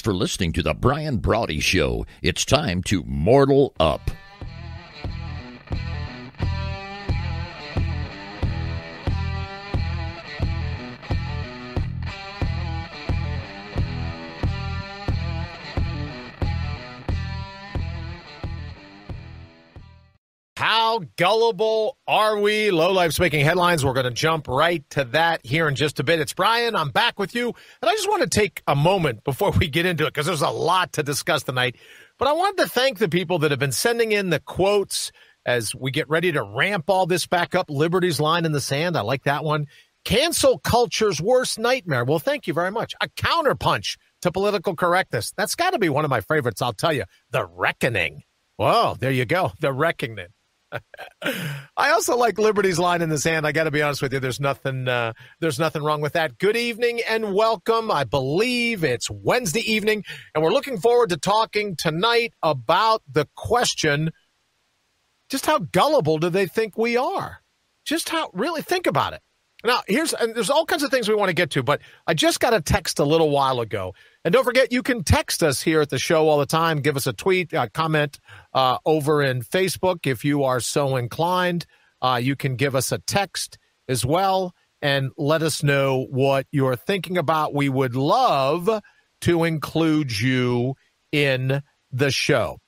for listening to the Brian Brawdy Show. It's time to mortal up. How gullible are we? Low Life's making headlines. We're going to jump right to that here in just a bit. It's Brian. I'm back with you. And I just want to take a moment before we get into it because there's a lot to discuss tonight. But I wanted to thank the people that have been sending in the quotes as we get ready to ramp all this back up. Liberty's line in the sand. I like that one. Cancel culture's worst nightmare. Well, thank you very much. A counterpunch to political correctness. That's got to be one of my favorites, I'll tell you. The Reckoning. Whoa, there you go. The Reckoning. I also like Liberty's line in the sand. I got to be honest with you. There's nothing wrong with that. Good evening and welcome. I believe it's Wednesday evening, and we're looking forward to talking tonight about the question, just how gullible do they think we are? Just how, really, think about it. Now, there's all kinds of things we want to get to, but I just got a text a little while ago. And don't forget, you can text us here at the show all the time. Give us a tweet, comment over in Facebook if you are so inclined. You can give us a text as well and let us know what you're thinking about. We would love to include you in the show.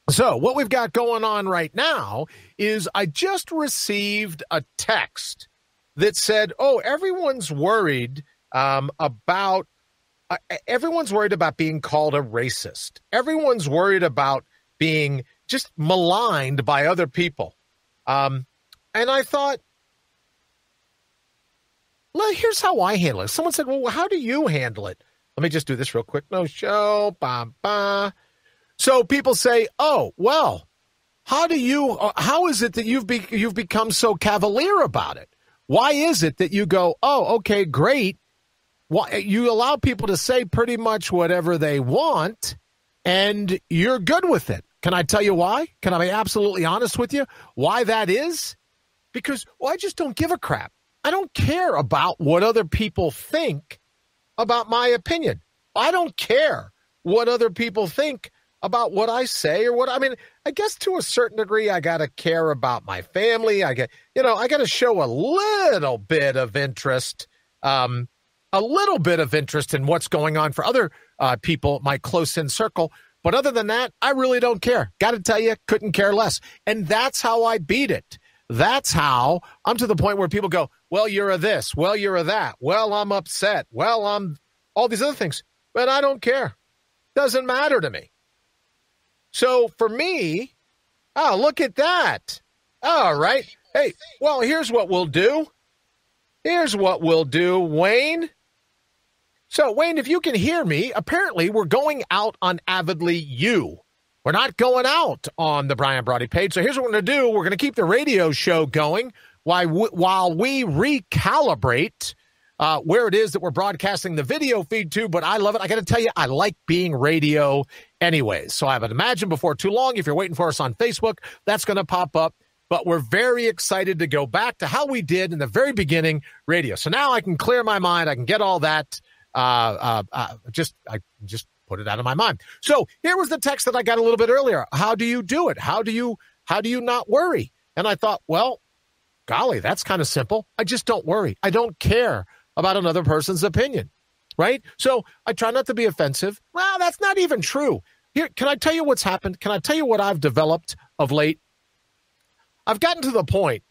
So what we've got going on right now is I just received a text that said, everyone's worried about being called a racist. Everyone's worried about being just maligned by other people. And I thought, well, here's how I handle it. Someone said, well, how do you handle it? Let me just do this real quick. No show. Bah, bah. So people say, how is it that you've become so cavalier about it? Why is it that you go, okay, great. Well, you allow people to say pretty much whatever they want, and you're good with it. Can I tell you why? Can I be absolutely honest with you? Why that is? Because, I just don't give a crap. I don't care about what other people think about my opinion. I don't care what other people think about what I say I guess to a certain degree, I got to care about my family. I got to show a little bit of interest, in what's going on for other people, my close-in circle. But other than that, I really don't care. Got to tell you, couldn't care less. And that's how I beat it. That's how I'm to the point where people go, well, you're a this. Well, you're a that. Well, I'm upset. Well, I'm all these other things. But I don't care. Doesn't matter to me. So for me, look at that. All right. Hey, well, here's what we'll do. Wayne. So, Wayne, if you can hear me, apparently we're going out on Avidly U. We're not going out on the Brian Brawdy page. So here's what we're going to do. We're going to keep the radio show going while we recalibrate where it is that we're broadcasting the video feed to, but I love it. I got to tell you, I like being radio anyways. So I would imagine before too long, if you're waiting for us on Facebook, that's going to pop up. But we're very excited to go back to how we did in the very beginning radio. So now I can clear my mind. I can get all that. I just put it out of my mind. So here was the text that I got a little bit earlier. How do you do it? How do you not worry? And I thought, well, golly, that's kind of simple. I just don't worry. I don't care about another person's opinion, right? So I try not to be offensive. Well, that's not even true. Here, can I tell you what's happened? Can I tell you what I've developed of late? I've gotten to the point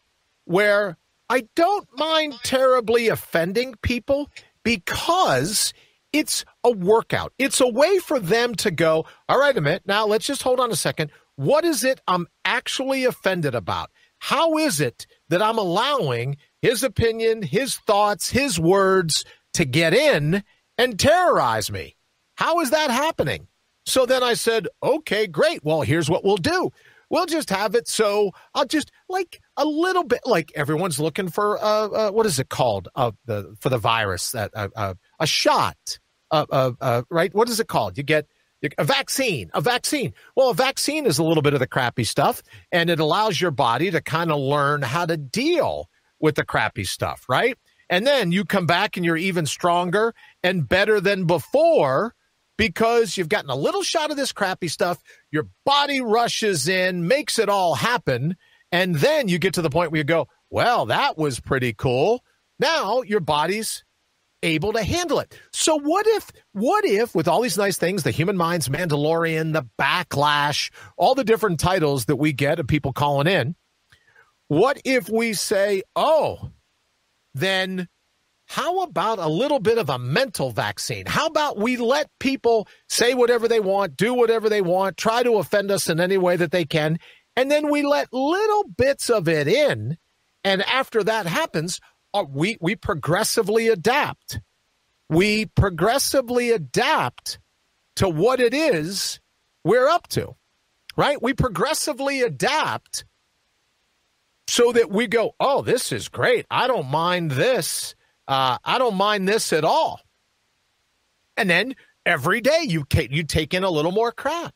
where I don't mind terribly offending people because it's a workout. It's a way for them to go, all right, a minute, now let's just hold on a second. What is it I'm actually offended about? How is it that I'm allowing his opinion, his thoughts, his words to get in and terrorize me? How is that happening? So then I said, okay, great. Well, here's what we'll do. We'll just have it so I'll just like a little bit like everyone's looking for what is it called for the virus a shot right? What is it called? You get a vaccine. Well, a vaccine is a little bit of the crappy stuff, and it allows your body to kind of learn how to deal with the crappy stuff, right? And then you come back and you're even stronger and better than before because you've gotten a little shot of this crappy stuff. Your body rushes in, makes it all happen. And then you get to the point where you go, well, that was pretty cool. Now your body's able to handle it. So what if with all these nice things, the human mind's Mandalorian, the backlash, all the different titles that we get of people calling in, what if we say, oh, then how about a little bit of a mental vaccine? How about we let people say whatever they want, do whatever they want, try to offend us in any way that they can, and then we let little bits of it in, and after that happens, we progressively adapt. We progressively adapt to what it is we're up to, right? We progressively adapt so that we go, oh, this is great. I don't mind this. I don't mind this at all. And then every day you take in a little more crap.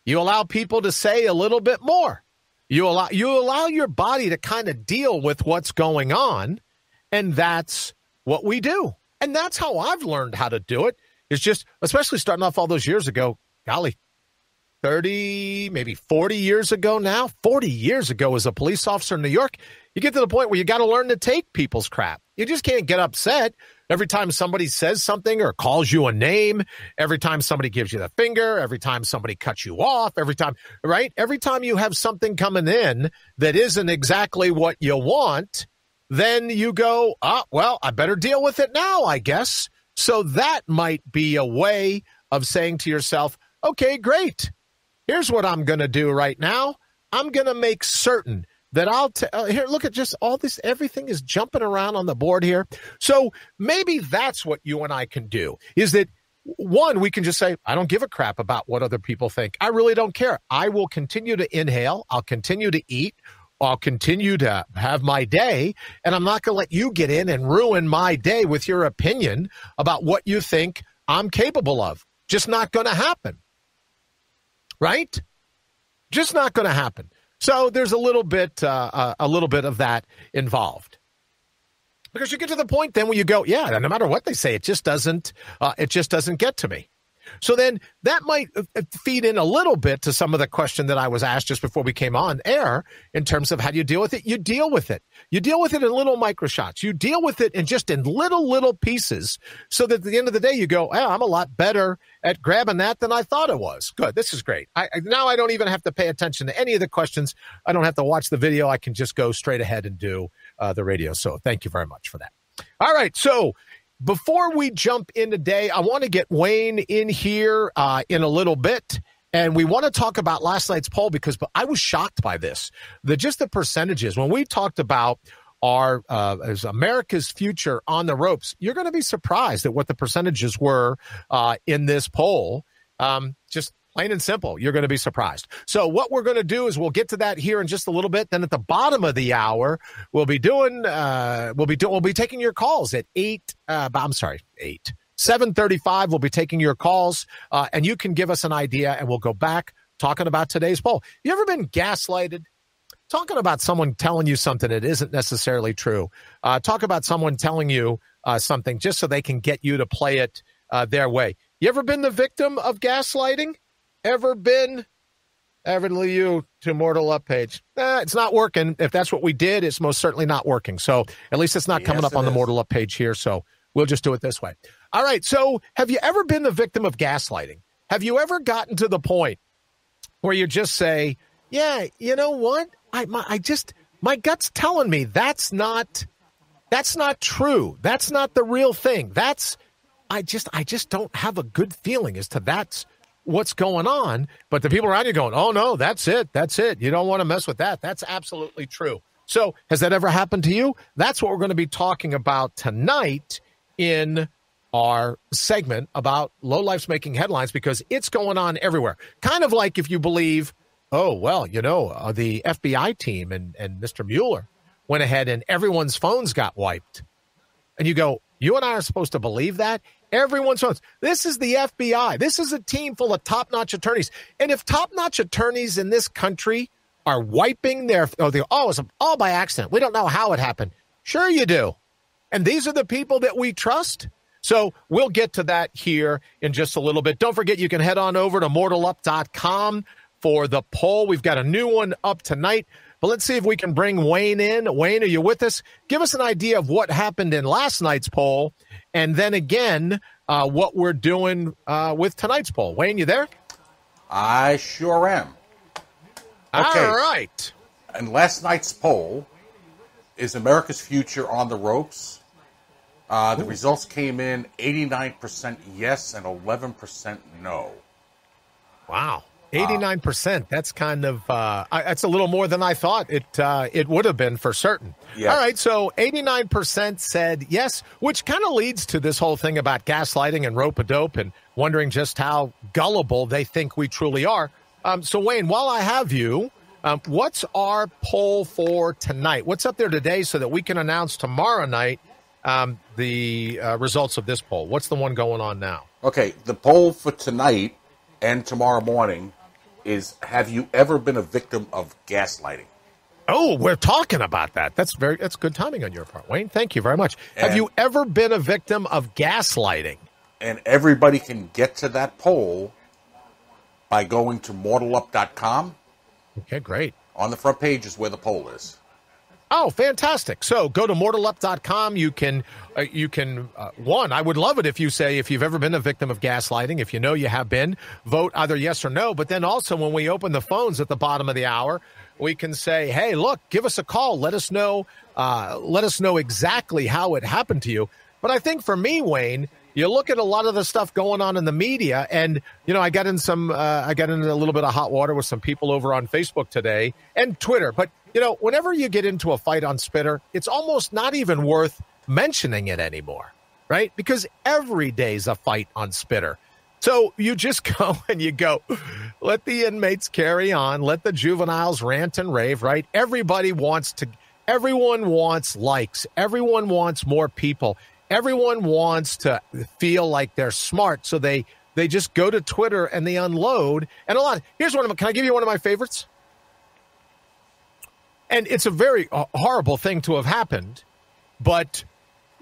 You allow people to say a little bit more. You allow your body to kind of deal with what's going on. And that's what we do. And that's how I've learned how to do it. It's just, especially starting off all those years ago, golly, 30, maybe 40 years ago now, 40 years ago as a police officer in New York, you get to the point where you got to learn to take people's crap. You just can't get upset every time somebody says something or calls you a name, every time somebody gives you the finger, every time somebody cuts you off, every time, right? Every time you have something coming in that isn't exactly what you want, then you go, well, I better deal with it now, I guess. So that might be a way of saying to yourself, okay, great. Here's what I'm going to do right now. I'm going to make certain that here, look at just all this. Everything is jumping around on the board here. So maybe that's what you and I can do, is that, one, we can just say, I don't give a crap about what other people think. I really don't care. I will continue to inhale. I'll continue to eat. I'll continue to have my day, and I'm not going to let you get in and ruin my day with your opinion about what you think I'm capable of. Just not going to happen. Right? Just not going to happen. So there's a little bit of that involved. Because you get to the point then where you go, yeah, no matter what they say, it just doesn't get to me. So then that might feed in a little bit to some of the question that I was asked just before we came on air in terms of how do you deal with it? You deal with it. You deal with it in little micro shots. You deal with it in just in little pieces so that at the end of the day you go, oh, I'm a lot better at grabbing that than I thought it was. Good. This is great. Now I don't even have to pay attention to any of the questions. I don't have to watch the video. I can just go straight ahead and do the radio. So thank you very much for that. All right. So before we jump in today, I want to get Wayne in here in a little bit, and we want to talk about last night's poll because I was shocked by this. Just the percentages. When we talked about our as America's future on the ropes, you're going to be surprised at what the percentages were in this poll. Just plain and simple, you're going to be surprised. So what we're going to do is we'll get to that here in just a little bit. Then at the bottom of the hour, we'll be taking your calls at 7:35. We'll be taking your calls, and you can give us an idea, and we'll go back talking about today's poll. You ever been gaslighted? Talking about someone telling you something that isn't necessarily true. Talk about someone telling you something just so they can get you to play it their way. You ever been the victim of gaslighting? Ever lead you to Mortal Up page? It's not working. If that's what we did, it's most certainly not working. So at least it's not coming up on the Mortal Up page here. So we'll just do it this way. All right. So have you ever been the victim of gaslighting? Have you ever gotten to the point where you just say, yeah, you know what? My gut's telling me that's not true. That's not the real thing. I just don't have a good feeling as to that's what's going on, but the people around you going, oh no, that's it. You don't want to mess with that. That's absolutely true. So has that ever happened to you? That's what we're going to be talking about tonight in our segment about lowlifes making headlines, because it's going on everywhere. Kind of like if you believe, oh, well, the FBI team and Mr. Mueller went ahead and everyone's phones got wiped. And you go, you and I are supposed to believe that? Everyone's phones. This is the FBI. This is a team full of top-notch attorneys. And if top-notch attorneys in this country are wiping it's all by accident. We don't know how it happened. Sure you do. And these are the people that we trust. So we'll get to that here in just a little bit. Don't forget, you can head on over to mortalup.com for the poll. We've got a new one up tonight. But let's see if we can bring Wayne in. Wayne, are you with us? Give us an idea of what happened in last night's poll, and then again, what we're doing with tonight's poll. Wayne, you there? I sure am. Okay. All right. And last night's poll, is America's future on the ropes? The results came in 89% yes and 11% no. Wow. 89%. That's kind of that's a little more than I thought it would have been for certain. Yeah. All right, so 89% said yes, which kind of leads to this whole thing about gaslighting and rope-a-dope and wondering just how gullible they think we truly are. So, Wayne, while I have you, what's our poll for tonight? What's up there today so that we can announce tomorrow night the results of this poll? What's the one going on now? Okay, the poll for tonight and tomorrow morning is, have you ever been a victim of gaslighting? Oh, we're talking about that. That's good timing on your part, Wayne. Thank you very much. And, have you ever been a victim of gaslighting? And everybody can get to that poll by going to mortalup.com. Okay, great. On the front page is where the poll is. Oh, fantastic. So go to mortalup.com. You can, one, I would love it if you say if you've ever been a victim of gaslighting, if you know you have been, vote either yes or no. But then also when we open the phones at the bottom of the hour, we can say, hey, look, give us a call. Let us know exactly how it happened to you. But I think for me, Wayne, you look at a lot of the stuff going on in the media, and, I got in a little bit of hot water with some people over on Facebook today and Twitter. But, whenever you get into a fight on Spitter, it's almost not even worth mentioning it anymore, right? Because every day's a fight on Spitter. So you just go and you go, let the inmates carry on, let the juveniles rant and rave, right? Everyone wants likes. Everyone wants more people. Everyone wants to feel like they're smart. So they just go to Twitter and they unload. And here's one of them. Can I give you one of my favorites? And it's a very horrible thing to have happened, but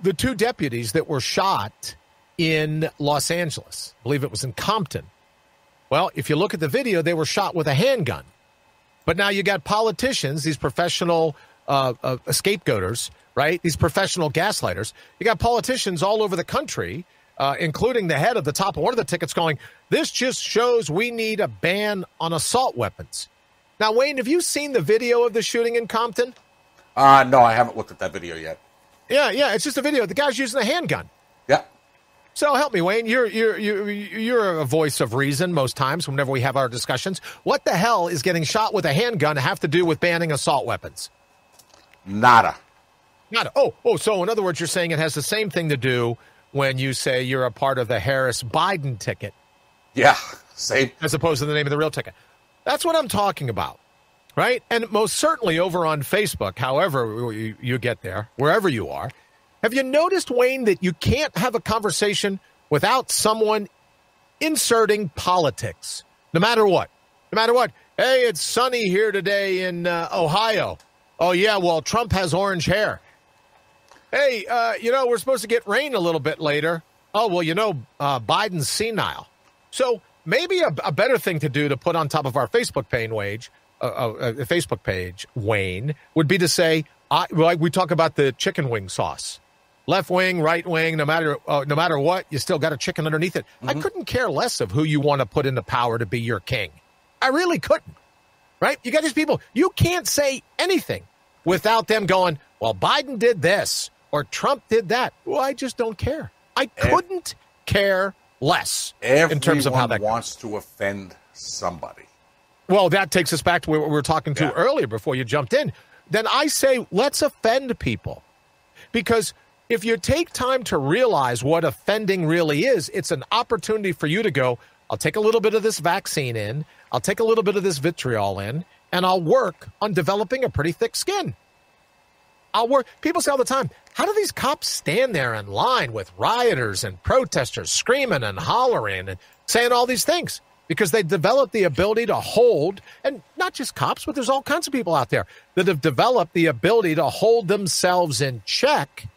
the two deputies that were shot in Los Angeles, I believe it was in Compton. Well, if you look at the video, they were shot with a handgun. But now you got politicians, these professional scapegoaters, right? These professional gaslighters. You got politicians all over the country, including the head of the top of one of the tickets going, this just shows we need a ban on assault weapons. Now, Wayne, have you seen the video of the shooting in Compton? No, I haven't looked at that video yet. Yeah, it's just a video. The guy's using a handgun. Yeah. So help me, Wayne. You're a voice of reason most times whenever we have our discussions. What the hell is getting shot with a handgun have to do with banning assault weapons? Nada. Oh, so in other words, you're saying it has the same thing to do when you say you're a part of the Harris-Biden ticket. Yeah, same. As opposed to the name of the real ticket. That's what I'm talking about, right? And most certainly over on Facebook, however you get there, wherever you are, have you noticed, Wayne, that you can't have a conversation without someone inserting politics, no matter what? No matter what. Hey, it's sunny here today in Ohio. Oh, yeah, well, Trump has orange hair. Hey, we're supposed to get rain a little bit later. Oh, well, Biden's senile. So maybe a better thing to do to put on top of our Facebook page, Wayne, would be to say, like we talk about the chicken wing sauce. Left wing, right wing, no matter what, you still got a chicken underneath it. Mm-hmm. I couldn't care less of who you want to put into power to be your king. I really couldn't, right? You got these people, you can't say anything without them going, well, Biden did this or Trump did that. Well, I just don't care. I couldn't care less in terms of how that wants to offend somebody. Well, that takes us back to what we were talking to earlier before you jumped in. Then I say, let's offend people. Because if you take time to realize what offending really is, it's an opportunity for you to go, I'll take a little bit of this vaccine in, I'll take a little bit of this vitriol in, and I'll work on developing a pretty thick skin. People say all the time, how do these cops stand there in line with rioters and protesters screaming and hollering and saying all these things? Because they developed the ability to hold, and not just cops, but there's all kinds of people out there that have developed the ability to hold themselves in check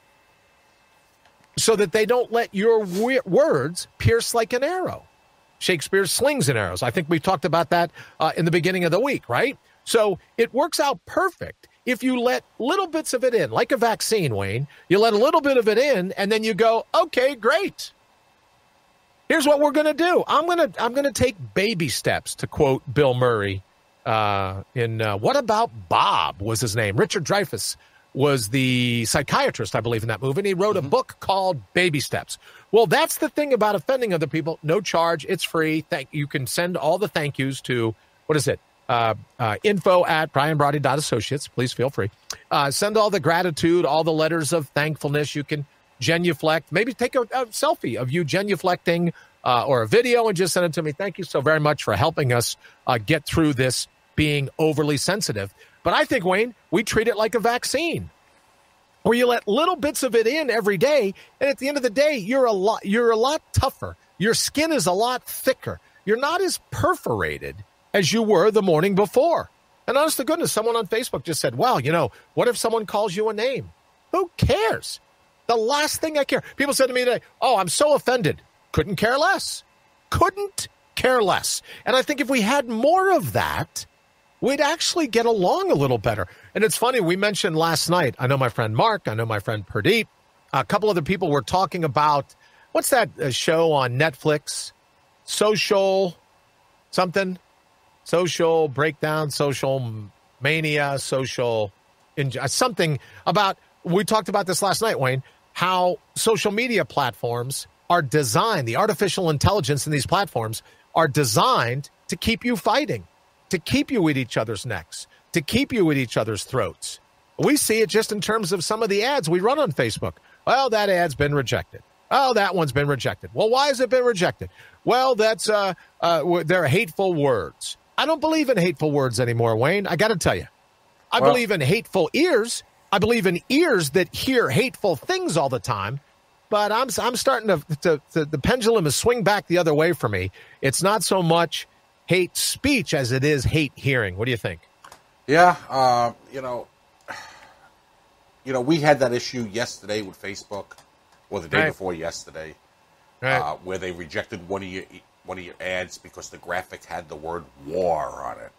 so that they don't let your words pierce like an arrow. Shakespeare's slings and arrows. I think we talked about that in the beginning of the week, right? So it works out perfect if you let little bits of it in, like a vaccine, Wayne. You let a little bit of it in, and then you go, okay, great. Here's what we're going to do. I'm going to take baby steps, to quote Bill Murray in What About Bob was his name. Richard Dreyfuss was the psychiatrist, I believe, in that movie, and he wrote a book called Baby Steps. Well, that's the thing about offending other people. No charge. It's free. You can send all the thank yous to, what is it? info@brianbrawdy.associates. Please feel free. Send all the gratitude, all the letters of thankfulness. You can genuflect. Maybe take a selfie of you genuflecting or a video and just send it to me. Thank you so very much for helping us get through this being overly sensitive. But I think, Wayne, we treat it like a vaccine, where you let little bits of it in every day, and at the end of the day, you're a lot tougher. Your skin is a lot thicker. You're not as perforated as you were the morning before. And honest to goodness, someone on Facebook just said, well, what if someone calls you a name? Who cares? The last thing I care. People said to me today, oh, I'm so offended. Couldn't care less. Couldn't care less. And I think if we had more of that, we'd actually get along a little better. And it's funny, we mentioned last night, I know my friend Mark, I know my friend Pradeep, a couple other people were talking about, what's that show on Netflix? Social breakdown, social mania, something about, we talked about this last night, Wayne, how social media platforms are designed, the artificial intelligence in these platforms are designed to keep you fighting, to keep you at each other's necks, to keep you at each other's throats. We see it just in terms of some of the ads we run on Facebook. Well, that ad's been rejected. Oh, that one's been rejected. Well, why has it been rejected? Well, that's they're hateful words. I don't believe in hateful words anymore, Wayne. I got to tell you. I believe in hateful ears. I believe in ears that hear hateful things all the time. But I'm starting to the pendulum is swing back the other way for me. It's not so much hate speech as it is hate hearing. What do you think? Yeah, we had that issue yesterday with Facebook, or the day before yesterday, where they rejected one of your ads because the graphic had the word war on it.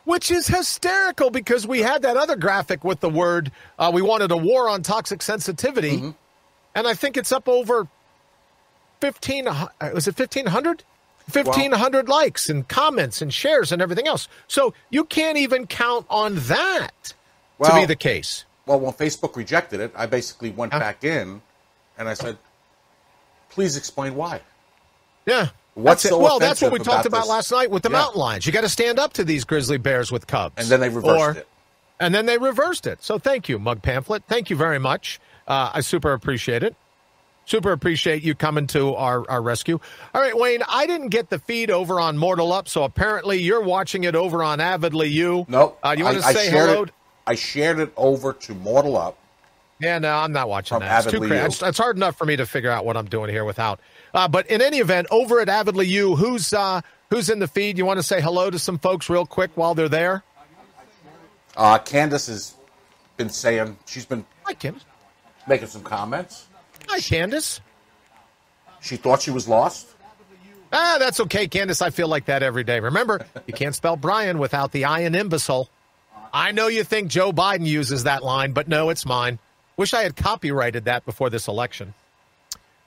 Which is hysterical, because we had that other graphic with the word, we wanted a war on toxic sensitivity, and I think it's up over 1,500? 1,500 likes and comments and shares and everything else. So you can't even count on that to be the case. Well, when Facebook rejected it, I basically went back in and I said, please explain why. Yeah. What's so offensive that's what we talked about this? last night with the mountain lions. You got to stand up to these grizzly bears with cubs. And then they reversed it. And then they reversed it. So thank you, Mug Pamphlet. Thank you very much. I super appreciate it. Super appreciate you coming to our rescue. All right, Wayne, I didn't get the feed over on Mortal Up, so apparently you're watching it over on Avidly You. Nope. You want to say hello? I shared it over to Mortal Up. Yeah, no, I'm not watching From that. It's too Avidly crazy. You. It's hard enough for me to figure out what I'm doing here without. But in any event, over at Avidly You, who's in the feed? You want to say hello to some folks real quick while they're there? Candace has been saying, she's been making some comments. Hi, Candace. She thought she was lost. That's okay, Candace. I feel like that every day. Remember, you can't spell Brian without the I in imbecile. I know you think Joe Biden uses that line, but no, it's mine. Wish I had copyrighted that before this election.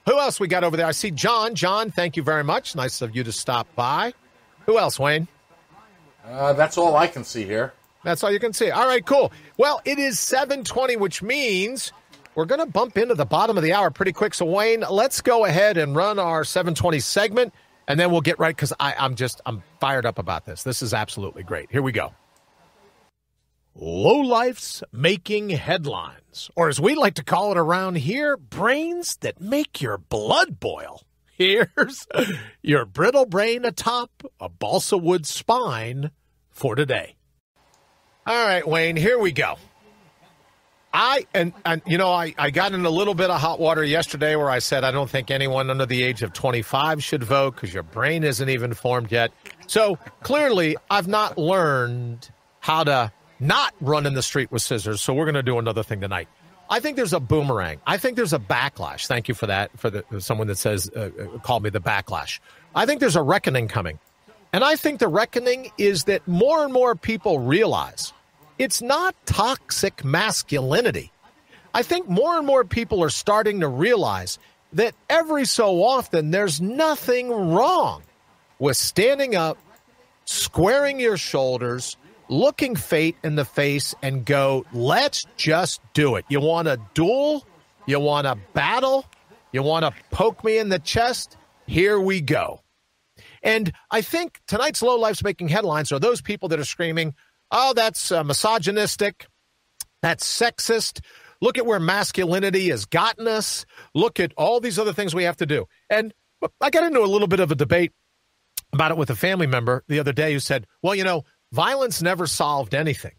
Who else we got over there? I see John. John, thank you very much. Nice of you to stop by. Who else, Wayne? That's all I can see here. That's all you can see. All right, cool. Well, it is 7:20, which means we're going to bump into the bottom of the hour pretty quick. So, Wayne, let's go ahead and run our 7:20 segment, and then we'll get right, because I'm fired up about this. This is absolutely great. Here we go. Lowlifes making headlines, or as we like to call it around here, brains that make your blood boil. Here's your brittle brain atop a balsa wood spine for today. All right, Wayne, here we go. I got in a little bit of hot water yesterday where I said I don't think anyone under the age of 25 should vote because your brain isn't even formed yet. So clearly I've not learned how to not run in the street with scissors, so we're going to do another thing tonight. I think there's a boomerang. I think there's a backlash. Thank you for that, someone that says, called me the backlash. I think there's a reckoning coming. And I think the reckoning is that more and more people realize it's not toxic masculinity. I think more and more people are starting to realize that every so often there's nothing wrong with standing up, squaring your shoulders, looking fate in the face and go, let's just do it. You want a duel? You want a battle? You want to poke me in the chest? Here we go. And I think tonight's Low Life's making headlines are those people that are screaming, oh, that's misogynistic, that's sexist. Look at where masculinity has gotten us. Look at all these other things we have to do. And I got into a little bit of a debate about it with a family member the other day who said, well, you know, violence never solved anything.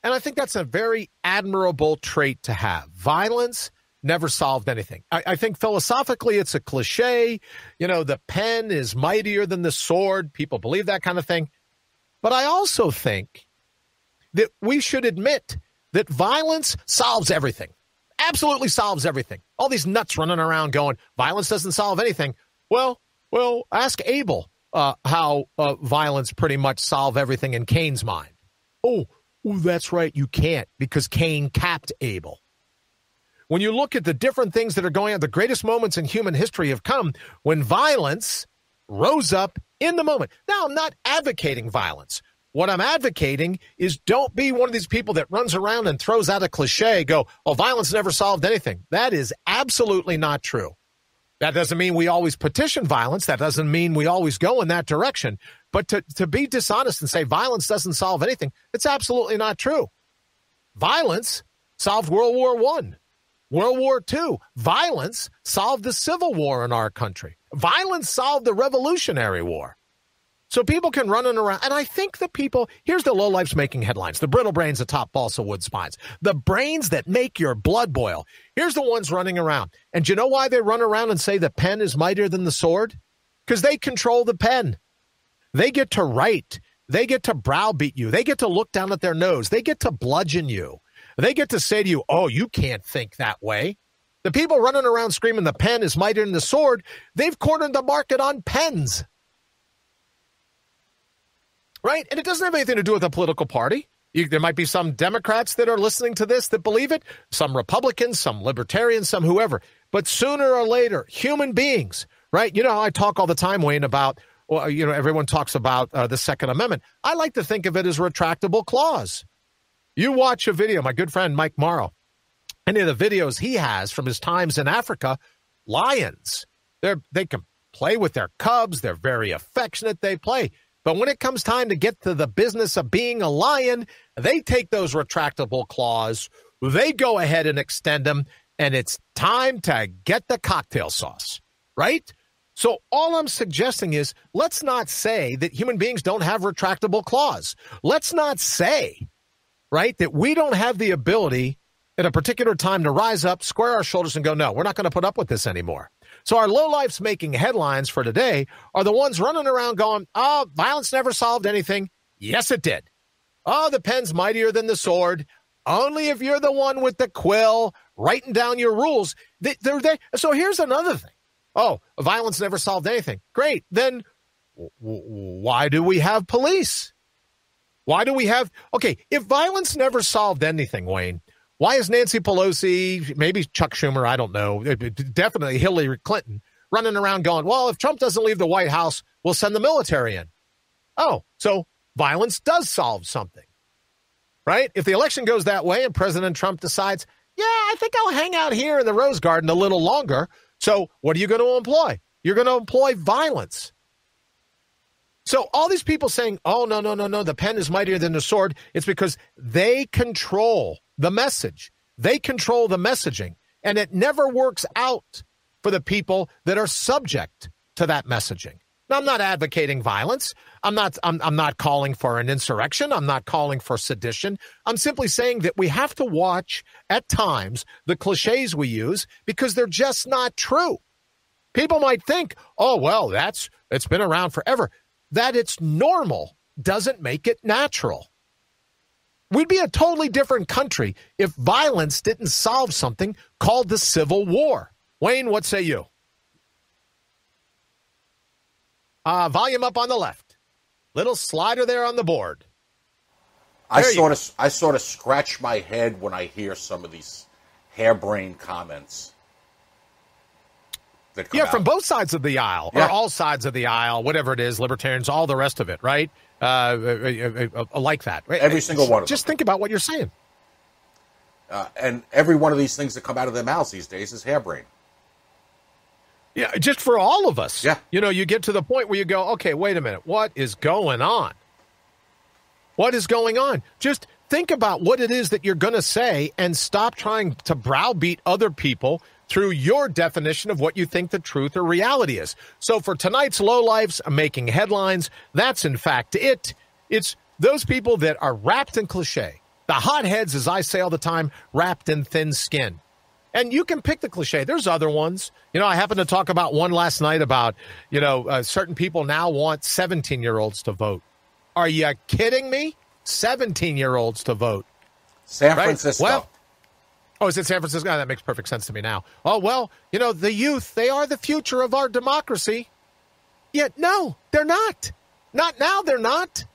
And I think that's a very admirable trait to have. Violence never solved anything. I think philosophically it's a cliche. You know, the pen is mightier than the sword. People believe that kind of thing. But I also think that we should admit that violence solves everything. Absolutely solves everything. All these nuts running around going, violence doesn't solve anything. Well, ask Abel how violence pretty much solved everything in Cain's mind. Oh, that's right. You can't, because Cain capped Abel. When you look at the different things that are going on, the greatest moments in human history have come when violence rose up in the moment. Now, I'm not advocating violence. What I'm advocating is don't be one of these people that runs around and throws out a cliche, go, oh, violence never solved anything. That is absolutely not true. That doesn't mean we always petition violence. That doesn't mean we always go in that direction. But to be dishonest and say violence doesn't solve anything, it's absolutely not true. Violence solved World War I. World War II. Violence solved the Civil War in our country. Violence solved the Revolutionary War. So people can run around. And I think the people, here's the low lifes making headlines, the brittle brains atop balsa wood spines, the brains that make your blood boil. Here's the ones running around. And do you know why they run around and say the pen is mightier than the sword? Because they control the pen. They get to write. They get to browbeat you. They get to look down at their nose. They get to bludgeon you. They get to say to you, oh, you can't think that way. The people running around screaming the pen is mightier than the sword, they've cornered the market on pens. Right? And it doesn't have anything to do with a political party. There might be some Democrats that are listening to this that believe it, some Republicans, some Libertarians, some whoever. But sooner or later, human beings, right? You know, I talk all the time, Wayne, about, well, you know, everyone talks about the Second Amendment. I like to think of it as a retractable clause. You watch a video, my good friend Mike Morrow, any of the videos he has from his times in Africa, lions, they can play with their cubs. They're very affectionate. They play. But when it comes time to get to the business of being a lion, they take those retractable claws, they go ahead and extend them, and it's time to get the cocktail sauce, right? So all I'm suggesting is let's not say that human beings don't have retractable claws. Let's not say, right, that we don't have the ability at a particular time to rise up, square our shoulders, and go, no, we're not going to put up with this anymore. So our lowlifes making headlines for today are the ones running around going, oh, violence never solved anything. Yes, it did. Oh, the pen's mightier than the sword. Only if you're the one with the quill writing down your rules. So here's another thing. Oh, violence never solved anything. Great. Then why do we have police? Why do we have, okay, if violence never solved anything, Wayne, why is Nancy Pelosi, maybe Chuck Schumer, I don't know, definitely Hillary Clinton, running around going, well, if Trump doesn't leave the White House, we'll send the military in. Oh, so violence does solve something, right? If the election goes that way and President Trump decides, yeah, I think I'll hang out here in the Rose Garden a little longer. So what are you going to employ? You're going to employ violence. So all these people saying, oh, no, the pen is mightier than the sword, it's because they control the message. They control the messaging. And it never works out for the people that are subject to that messaging. Now, I'm not advocating violence. I'm not calling for an insurrection. I'm not calling for sedition. I'm simply saying that we have to watch at times the cliches we use because they're just not true. People might think, oh, well, it's been around forever. That it's normal doesn't make it natural. We'd be a totally different country if violence didn't solve something called the Civil War. Wayne, what say you? Volume up on the left. Little slider there on the board. I sort of scratch my head when I hear some of these harebrained comments. Yeah, from both sides of the aisle, or all sides of the aisle, whatever it is, libertarians, all the rest of it, right? Like that. Right? Every single one of them. Just think about what you're saying. And every one of these things that come out of their mouths these days is harebrained. Yeah, just for all of us. Yeah. You know, you get to the point where you go, okay, wait a minute. What is going on? What is going on? Just think about what it is that you're going to say and stop trying to browbeat other people through your definition of what you think the truth or reality is. So for tonight's lowlifes making headlines, that's in fact it. It's those people that are wrapped in cliche. The hotheads, as I say all the time, wrapped in thin skin. And you can pick the cliche. There's other ones. You know, I happened to talk about one last night about, certain people now want 17-year-olds to vote. Are you kidding me? 17-year-olds to vote. San Francisco. Well, is it San Francisco? Oh, that makes perfect sense to me now. Oh, well, the youth, they are the future of our democracy. Yet, no, they're not. Not now, they're not.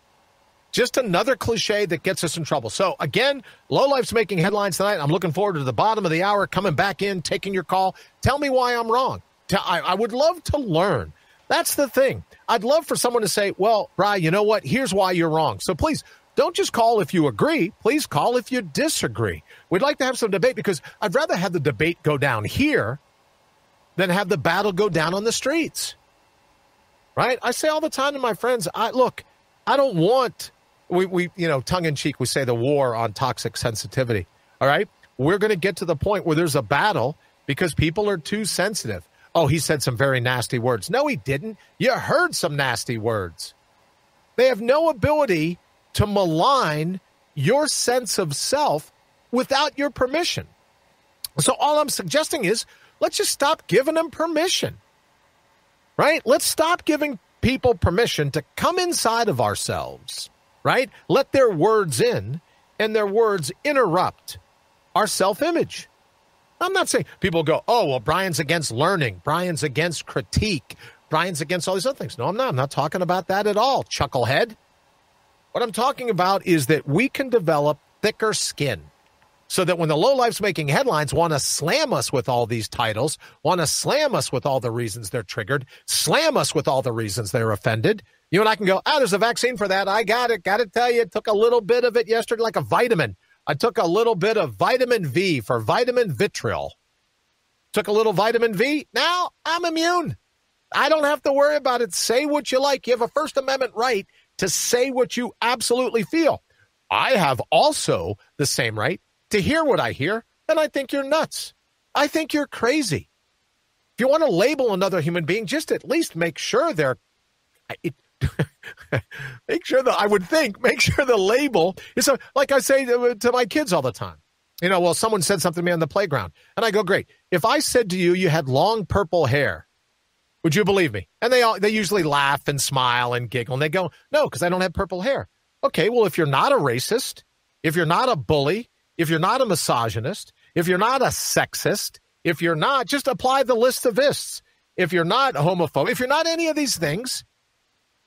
Just another cliche that gets us in trouble. So, again, Lowlife's making headlines tonight. I'm looking forward to the bottom of the hour, coming back in, taking your call. Tell me why I'm wrong. I would love to learn. That's the thing. I'd love for someone to say, well, Brian, you know what? Here's why you're wrong. So please, don't just call if you agree. Please call if you disagree. We'd like to have some debate because I'd rather have the debate go down here than have the battle go down on the streets. Right? I say all the time to my friends, I don't want... We tongue-in-cheek, we say the war on toxic sensitivity, all right? We're going to get to the point where there's a battle because people are too sensitive. Oh, he said some very nasty words. No, he didn't. You heard some nasty words. They have no ability to malign your sense of self without your permission. So all I'm suggesting is let's just stop giving them permission, right? Let's stop giving people permission to come inside of ourselves. Right? Let their words in, and their words interrupt our self-image. I'm not saying people go, oh, well, Brian's against learning. Brian's against critique. Brian's against all these other things. No, I'm not. I'm not talking about that at all, chucklehead. What I'm talking about is that we can develop thicker skin so that when the lowlifes making headlines want to slam us with all these titles, want to slam us with all the reasons they're triggered, slam us with all the reasons they're offended, you and I can go, there's a vaccine for that. I got it. Got to tell you, took a little bit of it yesterday, like a vitamin. I took a little bit of vitamin V for vitamin vitriol. Took a little vitamin V. Now I'm immune. I don't have to worry about it. Say what you like. You have a First Amendment right to say what you absolutely feel. I have also the same right to hear what I hear, and I think you're nuts. I think you're crazy. If you want to label another human being, just at least make sure they're... make sure the label is like I say to my kids all the time. Someone said something to me on the playground, and I go, great. If I said to you, you had long purple hair, would you believe me? And they usually laugh and smile and giggle, and they go, no, because I don't have purple hair. Okay, well, if you're not a racist, if you're not a bully, if you're not a misogynist, if you're not a sexist, if you're not, just apply the list of ists. If you're not homophobic, if you're not any of these things,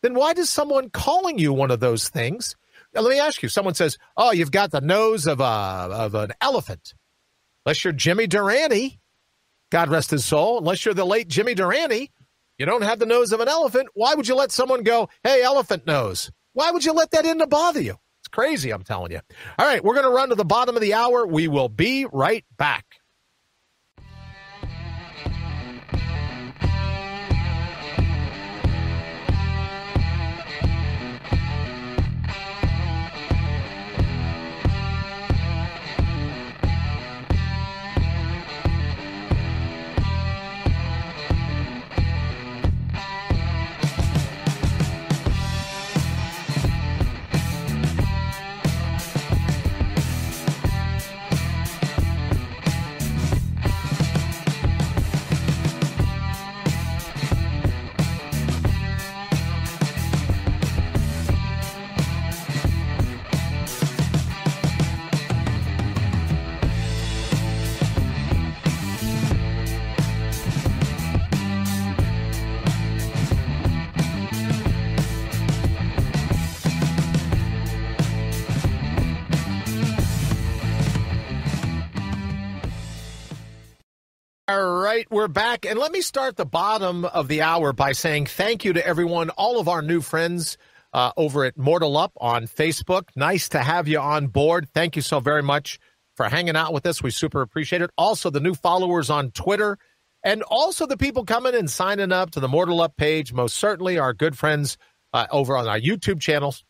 then why does someone calling you one of those things? Now, let me ask you, someone says, oh, you've got the nose of an elephant. Unless you're Jimmy Durante, God rest his soul, unless you're the late Jimmy Durante, you don't have the nose of an elephant. Why would you let someone go, hey, elephant nose? Why would you let that in to bother you? It's crazy, I'm telling you. All right, we're going to run to the bottom of the hour. We will be right back. right, we're back. And let me start the bottom of the hour by saying thank you to everyone, all of our new friends over at Mortal Up on Facebook. Nice to have you on board. Thank you so very much for hanging out with us. We super appreciate it. Also, the new followers on Twitter, and also the people coming and signing up to the Mortal Up page. Most certainly our good friends over on our YouTube channels.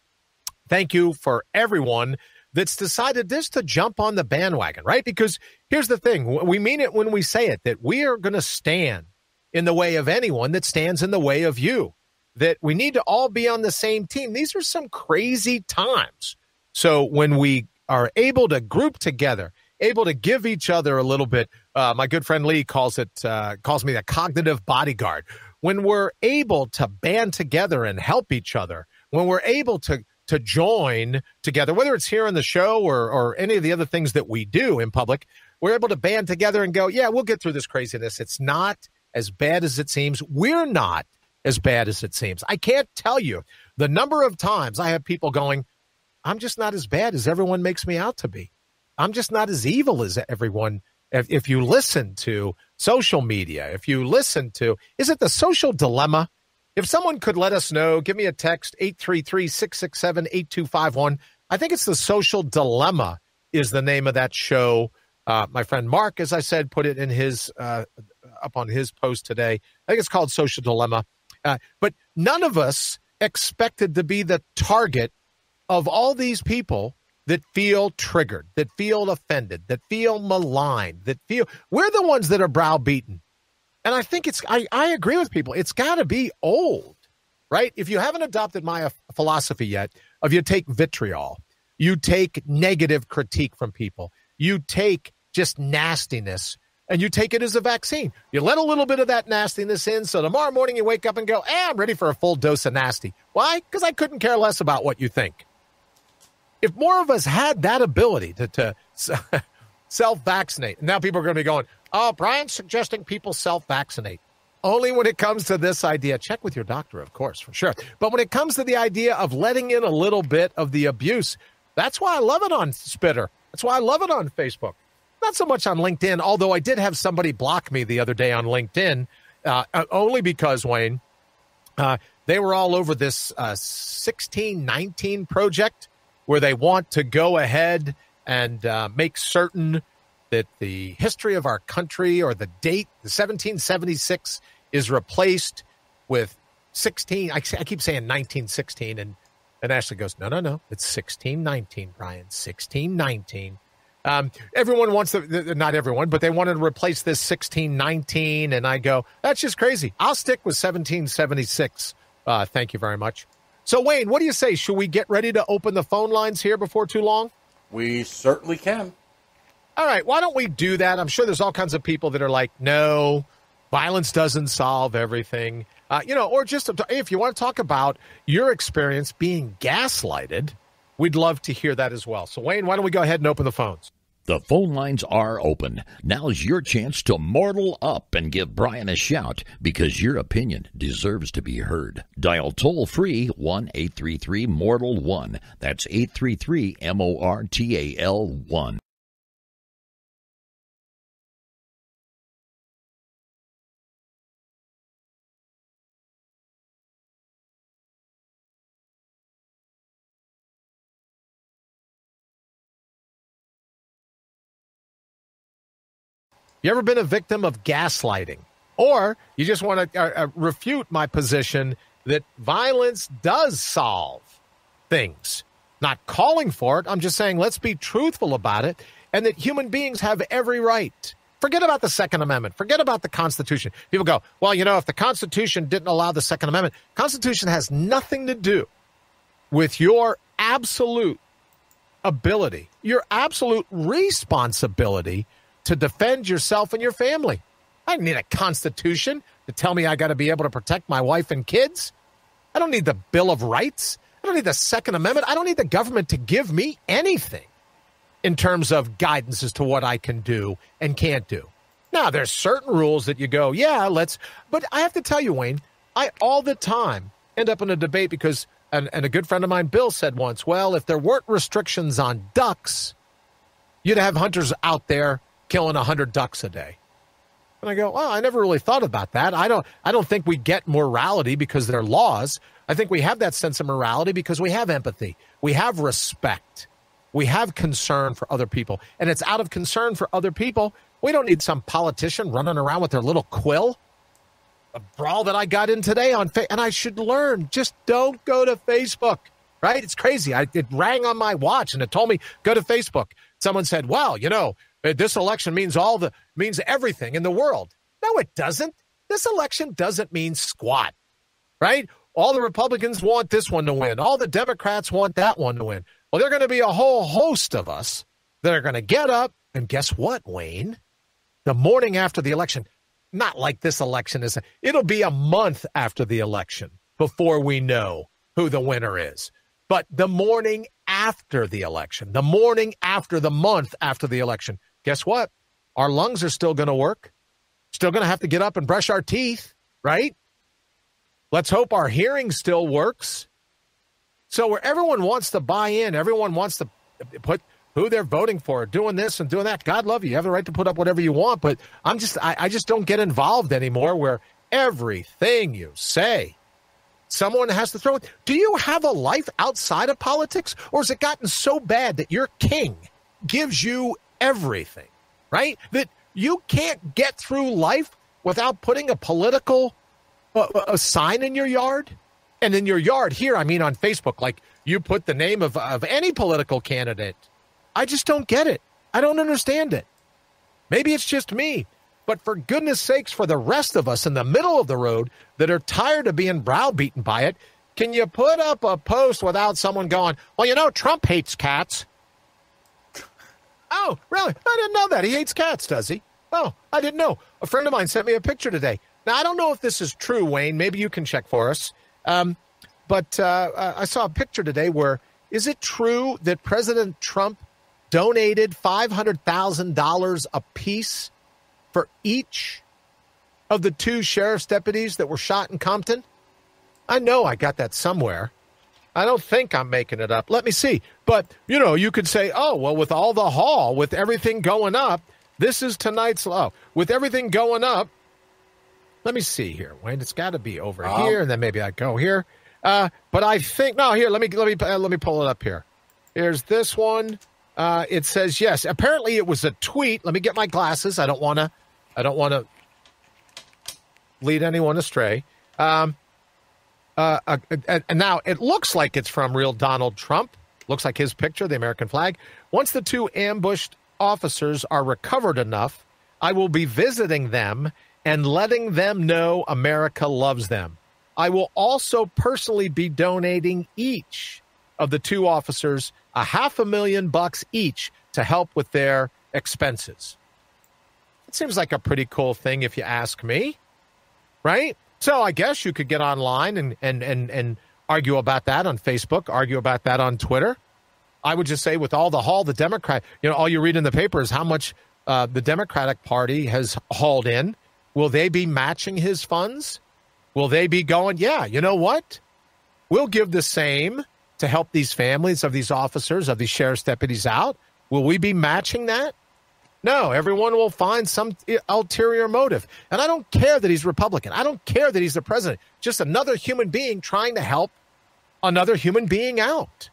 Thank you for everyone that's decided just to jump on the bandwagon, right? Because here's the thing. We mean it when we say it, that we are going to stand in the way of anyone that stands in the way of you, that we need to all be on the same team. These are some crazy times. So when we are able to group together, able to give each other a little bit, my good friend Lee calls me the cognitive bodyguard. When we're able to band together and help each other, when we're able to join together, whether it's here on the show or any of the other things that we do in public, we're able to band together and go, yeah, we'll get through this craziness. It's not as bad as it seems. We're not as bad as it seems. I can't tell you the number of times I have people going, I'm just not as bad as everyone makes me out to be. I'm just not as evil as everyone. If you listen to social media, if you listen to, is it the social dilemma? If someone could let us know, give me a text, 833-667-8251. I think it's the social dilemma is the name of that show. My friend Mark, as I said, put it in his up on his post today. I think it's called Social Dilemma. But none of us expected to be the target of all these people that feel triggered, that feel offended, that feel maligned, we're the ones that are browbeaten. And I think I agree with people. It's got to be old, right? If you haven't adopted my philosophy yet, of you take vitriol, you take negative critique from people, you take just nastiness, and you take it as a vaccine. You let a little bit of that nastiness in, so tomorrow morning you wake up and go, I'm ready for a full dose of nasty. Why? Because I couldn't care less about what you think. If more of us had that ability to self-vaccinate, now people are going to be going, oh, Brian's suggesting people self-vaccinate. Only when it comes to this idea. Check with your doctor, of course, for sure. But when it comes to the idea of letting in a little bit of the abuse, that's why I love it on Spitter. That's why I love it on Facebook. Not so much on LinkedIn, although I did have somebody block me the other day on LinkedIn, only because, Wayne, they were all over this 1619 project where they want to go ahead and make certain that the history of our country or the date, the 1776, is replaced with 16. I keep saying 1916, and Ashley goes, no, it's 1619, Brian, 1619. Everyone wants not everyone, but they wanted to replace this 1619, and I go, that's just crazy. I'll stick with 1776. Thank you very much. So, Wayne, what do you say? Should we get ready to open the phone lines here before too long? We certainly can. All right, why don't we do that? I'm sure there's all kinds of people that are like, no, violence doesn't solve everything. Or just if you want to talk about your experience being gaslighted, we'd love to hear that as well. So, Wayne, why don't we go ahead and open the phones? The phone lines are open. Now's your chance to mortal up and give Brian a shout, because your opinion deserves to be heard. Dial toll-free 1-833-MORTAL-1. That's 833-MORTAL-1. You ever been a victim of gaslighting? Or you just want to refute my position that violence does solve things. Not calling for it. I'm just saying let's be truthful about it, and that human beings have every right. Forget about the Second Amendment. Forget about the Constitution. People go, well, if the Constitution didn't allow the Second Amendment, Constitution has nothing to do with your absolute ability, your absolute responsibility to defend yourself and your family. I don't need a constitution to tell me I got to be able to protect my wife and kids. I don't need the Bill of Rights. I don't need the Second Amendment. I don't need the government to give me anything in terms of guidance as to what I can do and can't do. Now, there's certain rules that you go, but I have to tell you, Wayne, I all the time end up in a debate because, and a good friend of mine, Bill, said once, well, if there weren't restrictions on ducks, you'd have hunters out there killing 100 ducks a day. And I go, well, I never really thought about that. I don't think we get morality because they're laws. I think we have that sense of morality because we have empathy. We have respect. We have concern for other people. And it's out of concern for other people. We don't need some politician running around with their little quill. A brawl that I got in today and I should learn, just don't go to Facebook, right? It's crazy. It rang on my watch and it told me, go to Facebook. Someone said, well, this election means everything in the world. No, it doesn't. This election doesn't mean squat, right? All the Republicans want this one to win. All the Democrats want that one to win. Well, there are going to be a whole host of us that are going to get up. And guess what, Wayne? The morning after the election, not like this election is, it'll be a month after the election before we know who the winner is. But the morning after the election, the morning after the month after the election, guess what? Our lungs are still going to work. Still going to have to get up and brush our teeth, right? Let's hope our hearing still works. So where everyone wants to buy in, everyone wants to put who they're voting for, doing this and doing that. God love you. You have the right to put up whatever you want, but I just don't get involved anymore where everything you say, someone has to throw it. Do you have a life outside of politics, or has it gotten so bad that your king gives you everything, right? That you can't get through life without putting a political a sign in your yard? And in your yard here, I mean on Facebook, like you put the name of any political candidate. I just don't get it. I don't understand it. Maybe it's just me. But for goodness sakes, for the rest of us in the middle of the road that are tired of being browbeaten by it, can you put up a post without someone going, well, Trump hates cats? Oh, really? I didn't know that. He hates cats, does he? Oh, I didn't know. A friend of mine sent me a picture today. Now, I don't know if this is true, Wayne. Maybe you can check for us. But I saw a picture today where, is it true that President Trump donated $500,000 apiece for each of the 2 sheriff's deputies that were shot in Compton? I know I got that somewhere. I don't think I'm making it up. Let me see. But, you could say, oh, well, with all the haul, with everything going up, this is tonight's low. With everything going up, let me see here, Wayne. It's got to be over here, and then maybe I go here. But I think here. Let me pull it up here. Here's this one. It says yes. Apparently, it was a tweet. Let me get my glasses. I don't want to lead anyone astray. And now it looks like it's from real Donald Trump. Looks like his picture, the American flag. Once the 2 ambushed officers are recovered enough, I will be visiting them and letting them know America loves them. I will also personally be donating each of the 2 officers $500,000 each to help with their expenses. It seems like a pretty cool thing if you ask me, right? So I guess you could get online and argue about that on Facebook, argue about that on Twitter. I would just say with all the haul, the Democrat, all you read in the paper is how much the Democratic Party has hauled in. Will they be matching his funds? Will they be going, yeah, you know what? We'll give the same to help these families of these officers, of these sheriff's deputies out. Will we be matching that? No, everyone will find some ulterior motive. And I don't care that he's Republican. I don't care that he's the president. Just another human being trying to help another human being out.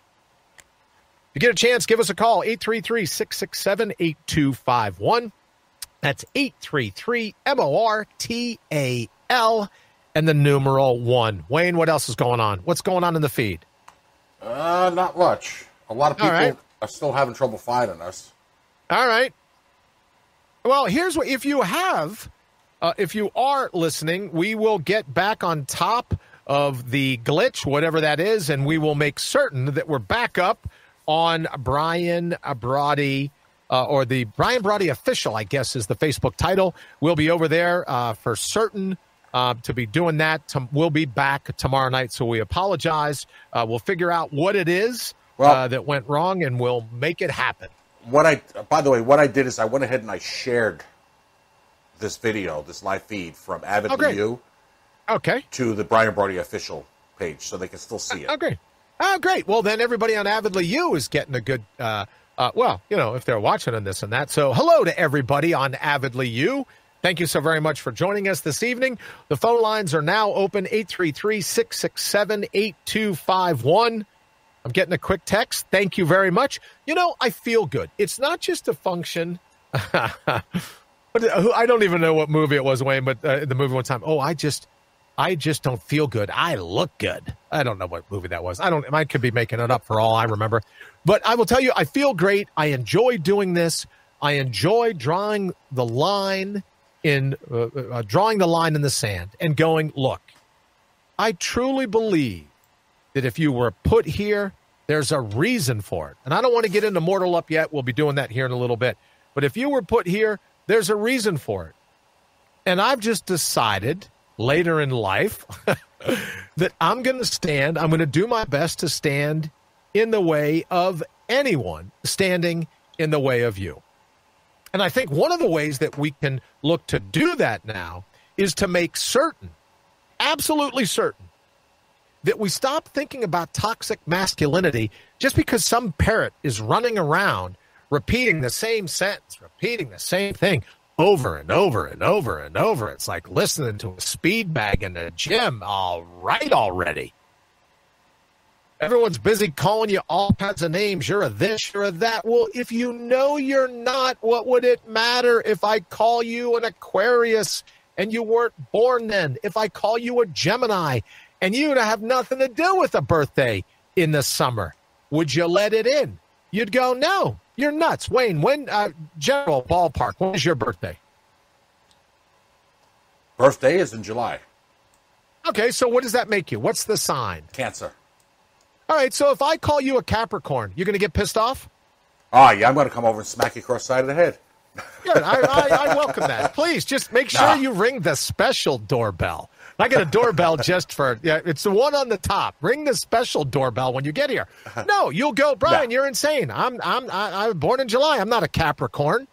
If you get a chance, give us a call, 833-667-8251. That's 833-MORTAL and the numeral 1. Wayne, what else is going on? What's going on in the feed? Not much. A lot of people are still having trouble finding us. All right. Well, here's what, if you are listening, we will get back on top of the glitch, whatever that is, and we will make certain that we're back up on Brian Brawdy, or the Brian Brawdy Official, I guess is the Facebook title. We'll be over there for certain to be doing that. We'll be back tomorrow night, so we apologize. We'll figure out what it is that went wrong, and we'll make it happen. By the way, what I did is I went ahead and I shared this video, this live feed from Avidly You to the Brian Brawdy Official page, so they can still see it. Okay. Oh, great. Well, then everybody on Avidly You is getting a good, if they're watching on this and that. So hello to everybody on Avidly You. Thank you so very much for joining us this evening. The phone lines are now open, 833-667-8251. I'm getting a quick text. Thank you very much. You know, I feel good. It's not just a function. I don't even know what movie it was, Wayne, but the movie one time. I just don't feel good. I look good. I don't know what movie that was. I could be making it up for all I remember. But I will tell you, I feel great. I enjoy doing this. I enjoy drawing the line in the sand and going, look, I truly believe that if you were put here, there's a reason for it. And I don't want to get into Mortal Up yet. We'll be doing that here in a little bit. But if you were put here, there's a reason for it. And I've just decided later in life that I'm going to do my best to stand in the way of anyone standing in the way of you. And I think one of the ways that we can look to do that now is to make certain, absolutely certain, that we stop thinking about toxic masculinity just because some parrot is running around repeating the same sentence, repeating the same thing over and over and over and over. It's like listening to a speed bag in the gym. All right already. Everyone's busy calling you all kinds of names. You're a this, you're a that. Well, if you know you're not, what would it matter if I call you an Aquarius and you weren't born then? If I call you a Gemini and you'd have nothing to do with a birthday in the summer, would you let it in? You'd go, no, you're nuts. Wayne, when, general ballpark, when is your birthday? Birthday is in July. Okay, so what does that make you? What's the sign? Cancer. All right, so if I call you a Capricorn, you're going to get pissed off? Oh, yeah, I'm going to come over and smack you across the side of the head. Good, I welcome that. Please, just make sure you ring the special doorbell. I get a doorbell just for, it's the one on the top. Ring the special doorbell when you get here. No, you'll go, Brian, you're insane. I was born in July. I'm not a Capricorn,